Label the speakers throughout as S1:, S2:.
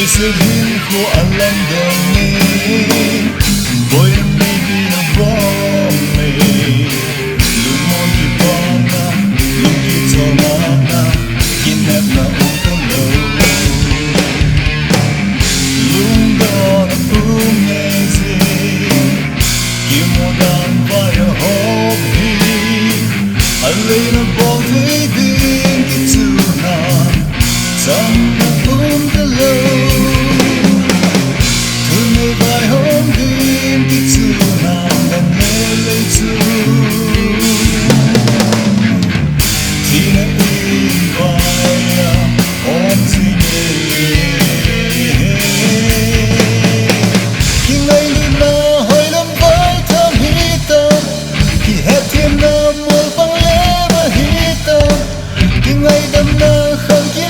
S1: sự hin khô anh lên đường đi bồi em đi đi nó bỏ mày lúc mòn thì bỏ na lúc thì cho nakin em na ô tô lâu lúc đó nó cũng nghe gì kia một đàn vai ở hộp đi anh lấy nó bỏ thế đi cái chữ nào chẳng có cũng đã lâu thương người vai hôm đêm cái chữ nào đam mê lấy chữ thì nó in vai ôm gì khi ngày đi nào hơi lắm vai thơm hít tâm khi hết thêm nào mùa vắng lẽ và hít tâm khi ngày đâm nào không chỉ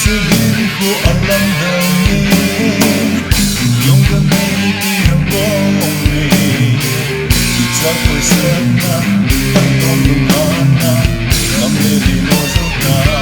S1: sự hin khô anh lắm đường đi lúc gần đây đi nó bỏ mày thì chắc phải sớm na anh còn đừng lo na năm nay đi nó dấu ta